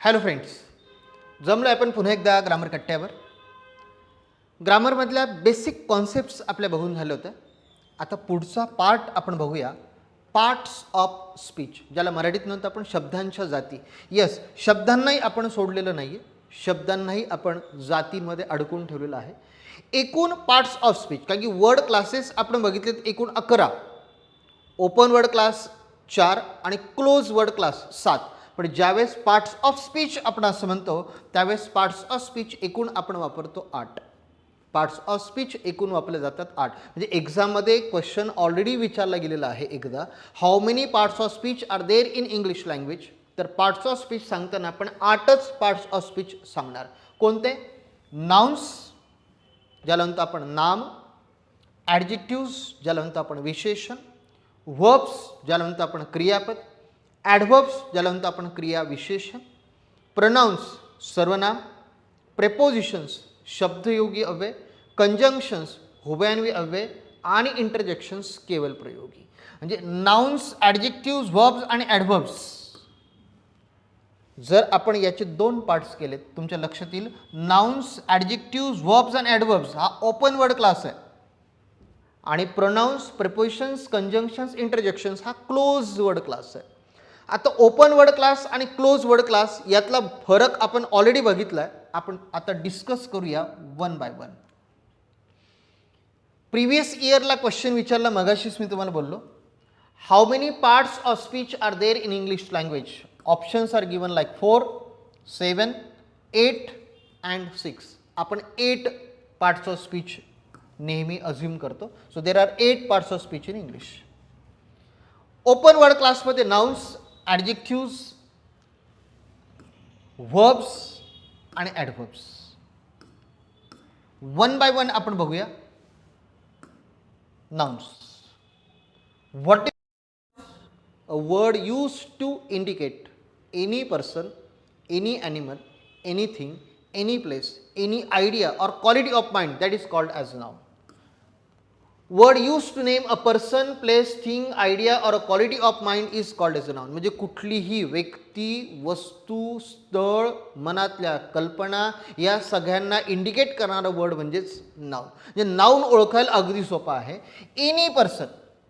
Hello friends, जमलो आपण पुन्हा एकदा ग्रामर कट्ट्यावर. ग्रामरमधल्या बेसिक कॉन्सेप्ट्स आपल्या बघून झालं होतं. आता पुढचा पार्ट आपण बघूया, पार्ट्स ऑफ स्पीच, ज्याला मराठीत म्हणतो आपण शब्दांच्या जाती. यस, शब्दांनाही आपण सोडलेलं नाही आहे, शब्दांनाही आपण जातीमध्ये अडकून ठेवलेलं आहे. एकूण पार्ट्स ऑफ स्पीच, कारण की वर्ड क्लासेस आपण बघितलेत एकूण 11. ओपन वर्ड क्लास 4 आणि क्लोज वर्ड क्लास 7. पण ज्यावेळेस पार्ट्स ऑफ स्पीच आपण असं म्हणतो त्यावेळेस पार्ट्स ऑफ स्पीच एकूण आपण वापरतो 8. पार्ट्स ऑफ स्पीच एकूण वापरले जातात 8. म्हणजे एक्झाममध्ये क्वेश्चन ऑलरेडी विचारला गेलेला आहे एकदा, how many parts of speech are there in English language. तर पार्ट्स ऑफ स्पीच सांगताना आपण 8च पार्ट्स ऑफ स्पीच सांगणार. कोणते? नाउन्स, ज्याला म्हणतो आपण नाम, ॲडजेक्टिव्स ज्याला म्हणतो आपण विशेषण, वर्ब्स ज्याला म्हणतो आपण क्रियापद, ॲडव्हर्ब्स ज्याला म्हणतो आपण क्रिया विशेषण, प्रनाउन्स सर्वनाम, प्रेपोजिशन्स शब्दयोगी अव्यय, कंजंक्शन्स हुबेन्वी अव्यय आणि इंटरजेक्शन्स केवल प्रयोगी. म्हणजे नाउन्स, ॲडजेक्टिव्स, वर्ब्स आणि ॲडव्हर्ब्स जर आपण याचे 2 पार्ट्स केलेत तुमच्या लक्षात येईल. नाउन्स, ॲडजेक्टिव्स, वर्ब्स आणि ॲडव्हर्ब्स हा ओपन वर्ड क्लास आहे आणि प्रोनाउन्स, प्रिपोजिशन्स, कंजंक्शन्स, इंटरजेक्शन्स हा क्लोज वर्ड क्लास आहे. आता ओपन वर्ड क्लास आणि क्लोज वर्ड क्लास यातला फरक आपण ऑलरेडी बघितला आहे. आपण आता डिस्कस करूया वन बाय वन. प्रिव्हियस इयरला क्वेश्चन विचारला मगाशीच मी तुम्हाला बोललो, how many parts of speech are there in English language. Options are given like 4, 7, 8 and 6. आपण 8 पार्ट्स ऑफ स्पीच नेहमी अज्युम करतो. So there are 8 parts of speech in English. Open word क्लासमध्ये नाउन्स, ॲडजेक्टिव्स, वर्ब्स आणि adverbs. One by one आपण बघूया. Nouns, what is a word use to indicate any person, any animal, anything, any place, any idea or quality of mind, that is called as noun. Word used to name a person, place, thing, idea or a quality of mind is called as a noun. म्हणजे कुठलीही व्यक्ती, वस्तू, स्थळ, मनातल्या कल्पना या सगळ्यांना indicate करणारं वर्ड म्हणजेच नाउन. म्हणजे नाउन ओळखायला अगदी सोपं आहे. एनी पर्सन,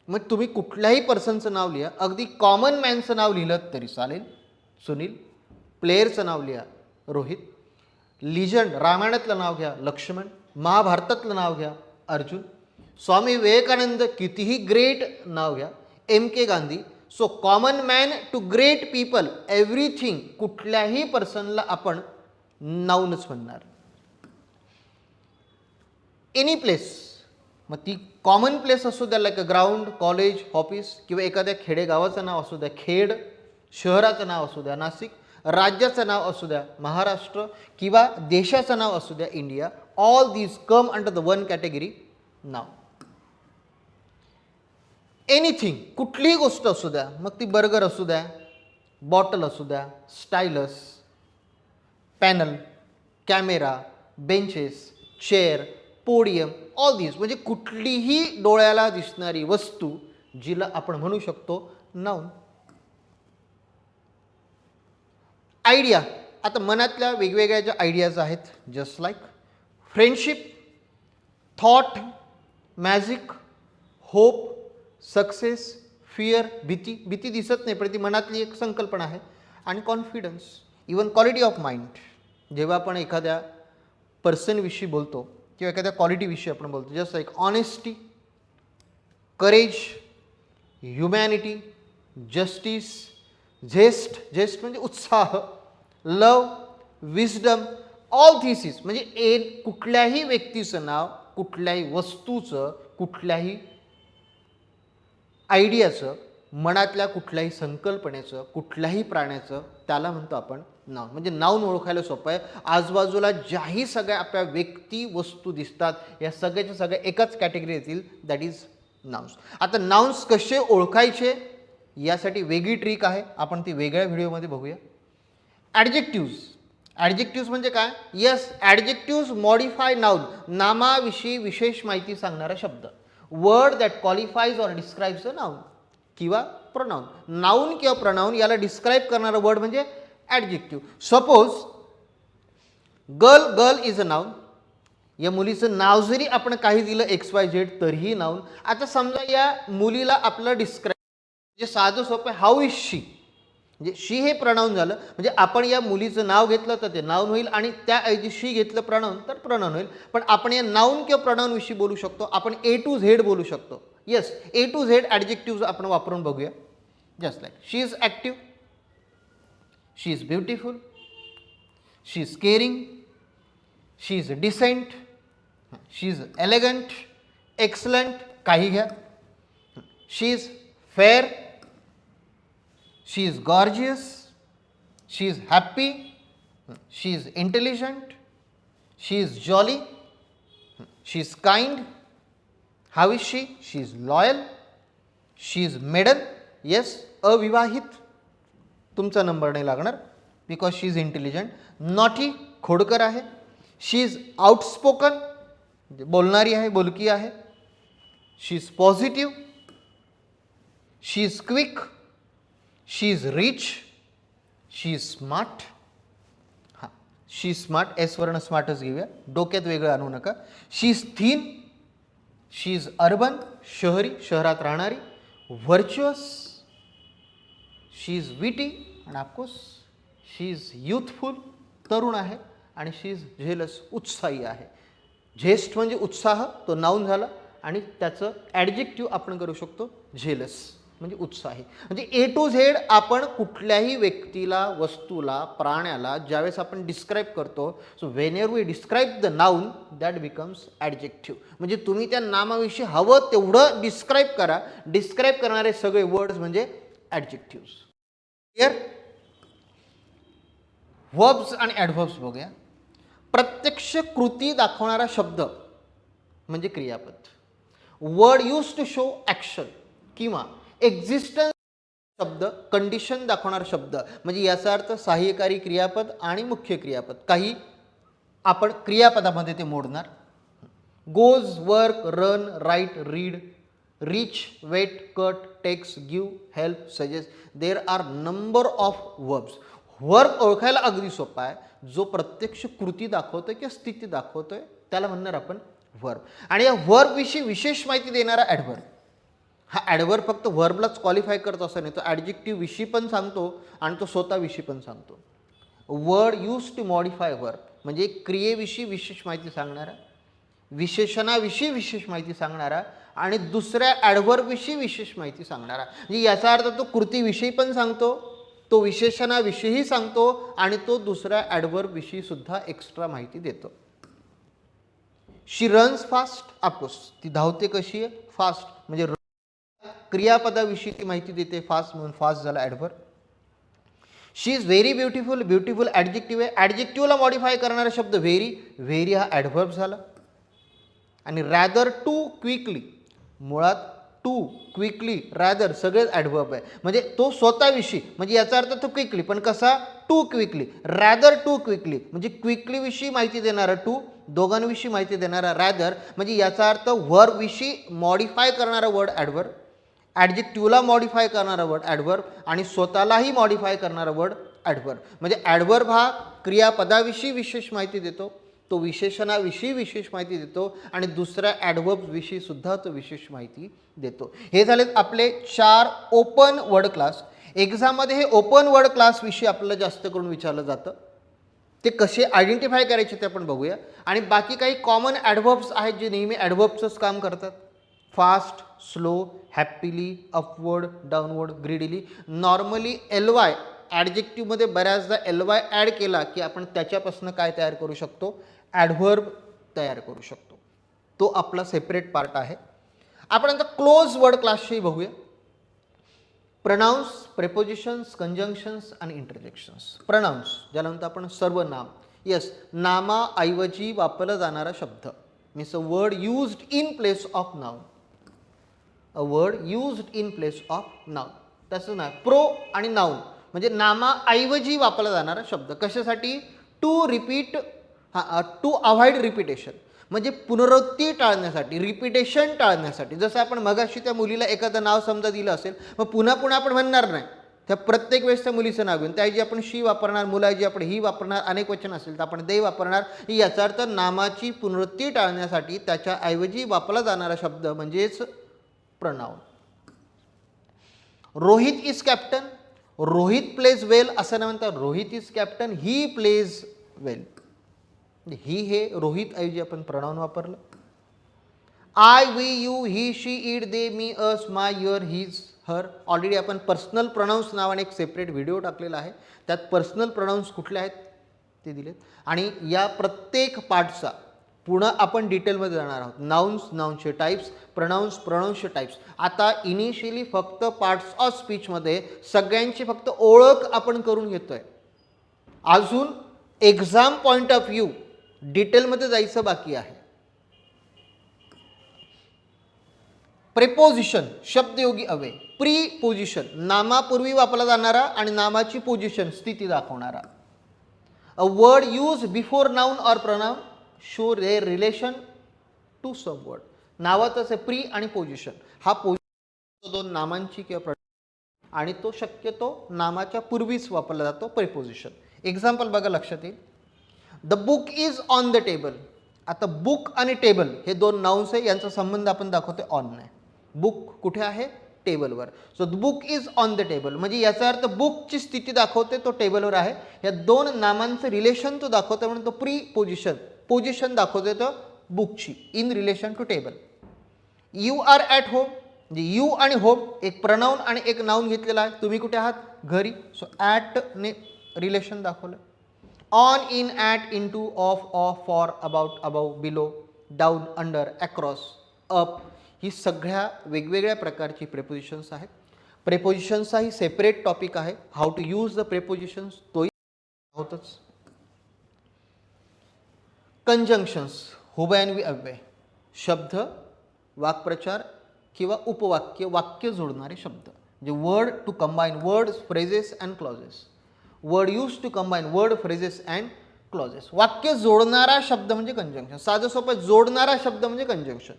मग तुम्ही कुठल्याही पर्सनचं नाव लिहा. अगदी कॉमन मॅनचं नाव लिहिलं तरी चालेल, सुनील. प्लेयरचं नाव लिहा, रोहित. लिजंड, रामायणातलं नाव घ्या, लक्ष्मण. महाभारतातलं नाव घ्या, अर्जुन. स्वामी विवेकानंद, कितीही ग्रेट नाव घ्या, MK Gandhi. So common man to great people, everything, कुठल्याही पर्सनला आपण नाऊनच म्हणणार. एनी प्लेस, मग ती कॉमन प्लेस असू द्या, like a ground, college, office, किंवा एखाद्या खेडेगावाचं नाव असू द्या, खेड. शहराचं नाव असू द्या, नाशिक. राज्याचं नाव असू द्या, महाराष्ट्र, किंवा देशाचं नाव असू द्या, India. All these come under the one category, now. Anything, कुठलीही गोष्ट असू द्या, मग ती बर्गर असू द्या, बॉटल असू द्या, stylus, panel, camera, benches, chair, podium, all these म्हणजे कुठलीही डोळ्याला दिसणारी वस्तू जिला आपण म्हणू शकतो नाउन. आयडिया, आता मनातल्या वेगवेगळ्या ज्या आयडियाज आहेत, just like friendship, thought, magic, hope, success, fear, भीती. भीती दिसत नाही पण ती मनातली एक संकल्पना आहे. आणि confidence, even quality of mind. जेव्हा आपण एखाद्या पर्सनविषयी बोलतो किंवा एखाद्या क्वालिटीविषयी आपण बोलतो, just like honesty, courage, humanity, justice, zest, zest म्हणजे उत्साह, लव, विजडम, ऑल धिस इज म्हणजे कुठल्याही व्यक्तीचं नाव, कुठल्याही वस्तूचं, कुठल्याही आयडियाचं, मनातल्या कुठल्याही संकल्पनेचं, कुठल्याही प्राण्याचं, त्याला म्हणतो आपण नाउन. म्हणजे नाउन ओळखायला सोपं आहे. आजूबाजूला ज्याही सगळ्या आपल्या व्यक्ती, वस्तू दिसतात या सगळ्याच्या सगळ्या एकाच कॅटेगरी येतील, दॅट इज नाउन्स. आता नाउन्स कसे ओळखायचे यासाठी वेगळी ट्रिक आहे, आपण ती वेगळ्या व्हिडिओमध्ये बघूया. ॲडजेक्टिव्स, ॲडजेक्टिव्स म्हणजे काय? यस, ॲडजेक्टिव्स मॉडिफाय नाउन, नामाविषयी विशेष माहिती सांगणारा शब्द. Word that qualifies or describes a noun किंवा प्रोनाउन. नाउन किंवा प्रोनाउन याला डिस्क्राईब करणारा वर्ड म्हणजे adjective. Suppose girl, girl is a noun. या मुलीचं नाव जरी आपण काही दिलं XYZ तरीही नाऊन. आता समजा या मुलीला आपलं डिस्क्राईब म्हणजे साधं सोपं हाऊ इज शी, म्हणजे शी हे प्रनाऊन झालं. म्हणजे आपण या मुलीचं नाव घेतलं तर ते नाऊन होईल आणि त्याऐवजी शी घेतलं प्रनाऊन तर प्रनाऊन होईल. पण आपण या नाऊन किंवा प्रनाऊन विषयी बोलू शकतो. आपण A to Z बोलू शकतो. Yes, A to Z adjective आपण वापरून बघूया. Just like she is active, she is beautiful, she is caring, she is decent, she is elegant, excellent, काही घ्या. She is fair, she is gorgeous, she is happy, she is intelligent, she is jolly, she is kind. How is she? She is loyal, she is maiden. Yes, अविवाहित, तुमचा number नाही लागणार because she is intelligent. Naughty, खोडकर आहे. She is outspoken, बोलणारी आहे, बोलकी आहे. She is positive, she is quick, she is rich, she is smart. हां, शी इज स्मार्ट, एस वर्ण स्मार्टच घेऊया, डोक्यात वेगळं आणू नका. She is thin, she is urban, शहरी, शहरात राहणारी. व्हर्च्युअस, शी इज विटी आणि ऑफकोर्स शी इज युथफुल, तरुण आहे. आणि शी इज झेलस, उत्साही आहे. झेस्ट म्हणजे उत्साह, तो नाऊन झाला आणि त्याचं ॲडजेक्टिव्ह आपण करू शकतो झेलस म्हणजे उत्साही. म्हणजे A to Z आपण कुठल्याही व्यक्तीला, वस्तूला, प्राण्याला ज्यावेळेस आपण डिस्क्राईब करतो, so whenever we describe the noun that becomes adjective. म्हणजे तुम्ही त्या नामाविषयी हवं तेवढं डिस्क्राईब करा. डिस्क्राईब करणारे सगळे वर्ड्स म्हणजे ॲडजेक्टिव्ह. क्लिअर? व्हर्ब्स आणि ॲडव्हर्ब्स बघूया. प्रत्यक्ष कृती दाखवणारा शब्द म्हणजे क्रियापद. Word use to show action किंवा एक्झिस्टन्स शब्द, कंडिशन दाखवणारा शब्द म्हणजे याचा अर्थ सहाय्यकारी क्रियापद आणि मुख्य क्रियापद. काही आपण क्रियापदामध्ये ते मोडणार. Goes, work, run, write, read, reach, wait, cut, takes, give, help, suggest. There are number of verbs. Verb ओळखायला अगदी सोपा आहे. जो प्रत्यक्ष कृती दाखवतोय किंवा स्थिती दाखवतोय त्याला म्हणणार आपण वर्ब. आणि या वर्बविषयी विशेष माहिती देणारा ॲडव्हर्ब. हा ॲडव्हर्ब फक्त वर्बलाच क्वालिफाय करतो असं नाही, तो ॲडजेक्टिव्ह विषयी पण सांगतो आणि तो स्वतःविषयी पण सांगतो. Word use to modify verb म्हणजे क्रियेविषयी विशेष माहिती सांगणारा, विशेषणाविषयी विशेष माहिती सांगणारा आणि दुसऱ्या ॲडव्हर्बविषयी विशेष माहिती सांगणारा. म्हणजे याचा अर्थ तो कृतीविषयी पण सांगतो, तो विशेषणाविषयीही सांगतो आणि तो दुसऱ्या ॲडव्हर्बविषयी सुद्धा एक्स्ट्रा माहिती देतो. शी रन्स फास्ट, ऑफकोर्स ती धावते कशी आहे, फास्ट म्हणजे क्रियापदाविषयी ती माहिती देते, फास्ट म्हणून फास्ट झाला adverb. She is very beautiful, beautiful adjective आहे. ॲडजेक्टिव्हला मॉडिफाय करणारा शब्द व्हेरी, व्हेरी हा ॲडव्हर्ब झाला. आणि रॅदर, टू क्विकली, मुळात टू, क्विकली, रॅदर सगळेच ॲडव्हर्ब आहे. म्हणजे तो स्वतःविषयी म्हणजे याचा अर्थ तो क्विकली, पण कसा, too quickly. Rather too quickly म्हणजे क्विकलीविषयी माहिती देणारा टू, दोघांविषयी माहिती देणारा रॅदर. म्हणजे याचा अर्थ वर्बविषयी मॉडिफाय करणारा वर्ड ॲडव्हर्ब, ॲडजेक्टिव्हला मॉडिफाय करणारा वर्ड ॲडव्हर्ब आणि स्वतःलाही मॉडिफाय करणारा वर्ड ॲडव्हर्ब. म्हणजे ॲडव्हर्ब हा क्रियापदाविषयी विशेष माहिती देतो, तो विशेषणाविषयी विशेष माहिती देतो आणि दुसऱ्या ॲडव्हर्बविषयी सुद्धा तो विशेष माहिती देतो. हे झालेत आपले 4 ओपन वर्ड क्लास. एक्झाममध्ये हे ओपन वर्ड क्लासविषयी आपल्याला जास्त करून विचारलं जातं. ते कसे आयडेंटिफाय करायचे ते आपण बघूया. आणि बाकी काही कॉमन ॲडव्हर्ब्स आहेत जे नेहमी ॲडव्हर्ब्सच काम करतात. Fast, slow, happily, upward, downward, greedily. Normally LY ॲडजेक्टिव्हमध्ये बऱ्याचदा LY ॲड केला की आपण त्याच्यापासून काय तयार करू शकतो, ॲडव्हर्ब तयार करू शकतो. तो आपला सेपरेट पार्ट आहे. आपण आता क्लोज वर्ड क्लासशी बघूया. प्रनाउन्स, प्रेपोजिशन्स, कंजंक्शन्स आणि इंटरजेक्शन्स. प्रनाउन्स ज्याला म्हणतो आपण सर्वनाम. येस, नामाऐवजी वापरला जाणारा शब्द means a word used in place of noun. A word used in place of noun. तसं नाही, प्रो आणि नाउन म्हणजे नामाऐवजी वापरला जाणारा शब्द. कशासाठी, to repeat, to avoid repetition म्हणजे पुनरावृत्ती टाळण्यासाठी, रिपिटेशन टाळण्यासाठी. जसं आपण मगाशी त्या मुलीला एखादं नाव समजा दिलं असेल, मग पुन्हा पुन्हा आपण म्हणणार नाही, त्या प्रत्येक वेळेस त्या मुलीचं नाव घेऊन त्याऐवजी आपण शी वापरणार, मुलाऐवजी आपण ही वापरणार, अनेक वचन असेल तर आपण दे वापरणार. याचा अर्थ नामाची पुनरुक्ती टाळण्यासाठी त्याच्याऐवजी वापरला जाणारा शब्द म्हणजेच pronoun. Rohit is captain, Rohit plays well असं न म्हणता Rohit is captain, he plays well. He हे रोहित ऐवजी आपण प्रनाउन वापरलं. I, we, you, he, she, it, they, me, us, my, your, his, her. Already आपण पर्सनल प्रोनाउन्स नावाने एक सेपरेट व्हिडिओ टाकलेला आहे. त्यात पर्सनल प्रोनाउन्स कुठले आहेत ते दिलेत. आणि या प्रत्येक पार्टचा पुन्हा आपण डिटेलमध्ये जाणार आहोत. नाउन्स, नाउन्सचे टाईप्स, प्रोनाउन्स, प्रोनाउन्सचे टाईप्स. आता इनिशियली फक्त पार्ट्स ऑफ स्पीचमध्ये सगळ्यांची फक्त ओळख आपण करून घेतोय. अजून एक्झाम पॉईंट ऑफ व्ह्यू डिटेलमध्ये जायचं बाकी आहे. प्रेपोजिशन शब्दयोगी अव्यय. प्रीपोजिशन नामापूर्वी वापरला जाणारा आणि नामाची पोझिशन स्थिती दाखवणारा. A word use before noun or pronoun show their relation to some word. नावातच आहे प्री आणि पोझिशन. हा पोझिशन दोन नामांची किंवा आणि तो शक्यतो नामाच्या पूर्वीच वापरला जातो प्रेपोजिशन. एक्झाम्पल बघा लक्षात येईल. The book is on the table. आता बुक आणि टेबल हे दोन नाउन्स आहे, यांचा संबंध आपण दाखवतोय ऑन नाही. बुक कुठे आहे? टेबलवर. So the book is on the table म्हणजे याचा अर्थ बुकची स्थिती दाखवते तो टेबलवर आहे. या दोन नामांचं रिलेशन तो दाखवतो म्हणून तो प्री पोझिशन. पोझिशन दाखवतोय तो बुकची in relation to table. You are at home म्हणजे यू आणि होम एक प्रनाउन आणि एक नाउन घेतलेला आहे. तुम्ही कुठे आहात? घरी. सो ॲट ने रिलेशन दाखवलं. On, in, at, in to, of, for, about, above, below, down, under, across, up ही सगळ्या वेगवेगळ्या प्रकारची प्रेपोजिशन्स आहेत. प्रेपोजिशन्सचा ही सेपरेट टॉपिक आहे. How to use the prepositions तोही होतच. कंजंक्शन्स हुबेन्वी अव्यय. शब्द, वाक्प्रचार किंवा उपवाक्य, वाक्य जोडणारे शब्द म्हणजे word to combine words, phrases and clauses. Word use to combine word, phrases and clauses. वाक्य जोडणारा शब्द म्हणजे कंजंक्शन. साधं सोपं जोडणारा शब्द म्हणजे conjunction.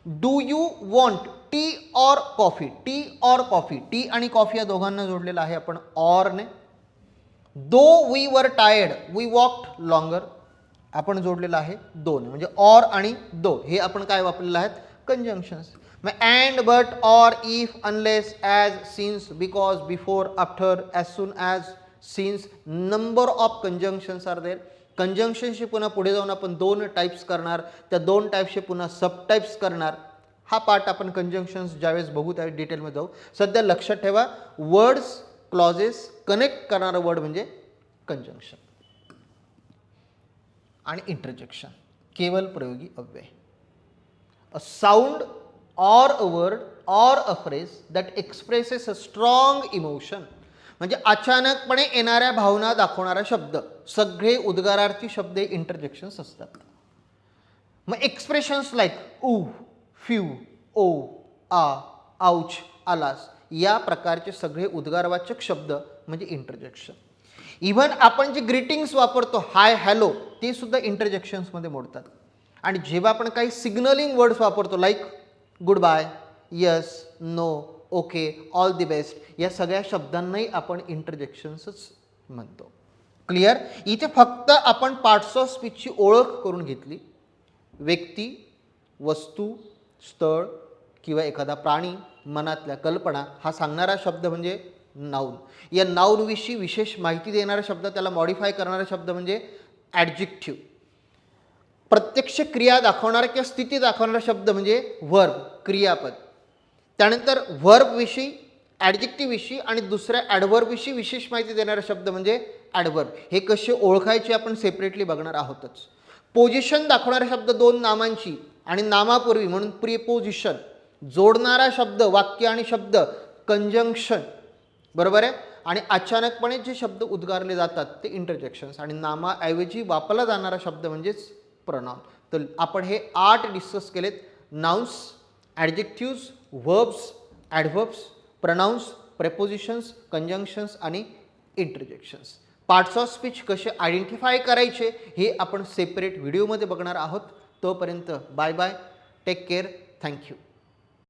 Do you want tea or coffee. Tea or coffee. Tea आणि कॉफी या दोघांना जोडलेलं आहे आपण ऑरने. Though we were tired we walked longer आपण जोडलेलं आहे दोन म्हणजे ऑर आणि दो हे आपण काय वापरलेलं आहेत? कंजंक्शन्स. मग and, but, or, if, unless, as, since, because, before, after, as soon as, since. Number of conjunctions are there. कंजंक्शनशी पुन्हा पुढे जाऊन आपण दोन टाईप्स करणार. त्या दोन टाईप्सचे पुन्हा सब टाईप्स करणार. हा पार्ट आपण कंजंक्शन्स ज्यावेळेस बघू त्यावेळेस डिटेलमध्ये जाऊ. सध्या लक्षात ठेवा वर्ड्स, क्लॉजेस कनेक्ट करणारा वर्ड म्हणजे कंजंक्शन. आणि इंटरजेक्शन केवल प्रयोगी अव्यय. A sound or a word or a phrase that expresses a strong emotion म्हणजे अचानकपणे येणाऱ्या भावना दाखवणारा शब्द. सगळे उद्गारार्थी शब्द इंटरजेक्शन्स असतात. मग एक्सप्रेशन्स लाईक ऊ, फ्यू, ओ, आ, आउच, आलास या प्रकारचे सगळे उद्गारवाचक शब्द म्हणजे इंटरजेक्शन. इव्हन आपण जे ग्रीटिंग्स वापरतो हाय, हॅलो ते सुद्धा इंटरजेक्शन्समध्ये मोडतात. आणि जेव्हा आपण काही सिग्नलिंग वर्ड्स वापरतो like goodbye, yes, no, okay, all the best या सगळ्या शब्दांनाही आपण इंटरजेक्शन्सच म्हणतो. क्लिअर? इथे फक्त आपण पार्ट्स ऑफ स्पीचची ओळख करून घेतली. व्यक्ती, वस्तू, स्थळ किंवा एखादा प्राणी, मनातल्या कल्पना हा सांगणारा शब्द म्हणजे नाऊन. या नाऊनविषयी विशेष माहिती देणारा शब्द त्याला मॉडिफाय करणारा शब्द म्हणजे ॲडजेक्टिव्ह. प्रत्यक्ष क्रिया दाखवणारा किंवा स्थिती दाखवणारा शब्द म्हणजे व्हर्ब, क्रियापद. त्यानंतर व्हर्बविषयी, ॲडजेक्टिव्हविषयी आणि दुसऱ्या ॲडव्हर्बविषयी विशेष माहिती देणारा शब्द म्हणजे ॲडव्हर्ब. हे कसे ओळखायचे आपण सेपरेटली बघणार आहोतच. पोझिशन दाखवणारा शब्द दोन नामांची आणि नामापूर्वी म्हणून प्रीपोजिशन. जोडणारा शब्द वाक्य आणि शब्द कंजंक्शन. बरोबर आहे. आणि अचानकपणे जे शब्द उद्गारले जातात ते इंटरजेक्शन्स. आणि नामाऐवजी वापरला जाणारा शब्द म्हणजेच प्रनाउन. तर आपण हे 8 डिस्कस केलेत. Nouns, adjectives, verbs, adverbs, pronouns, prepositions, conjunctions आणि इंटरजेक्शन्स. पार्ट्स ऑफ स्पीच कसे आयडेंटिफाय करायचे हे आपण सेपरेट व्हिडिओमध्ये बघणार आहोत. तोपर्यंत bye bye, take care, thank you.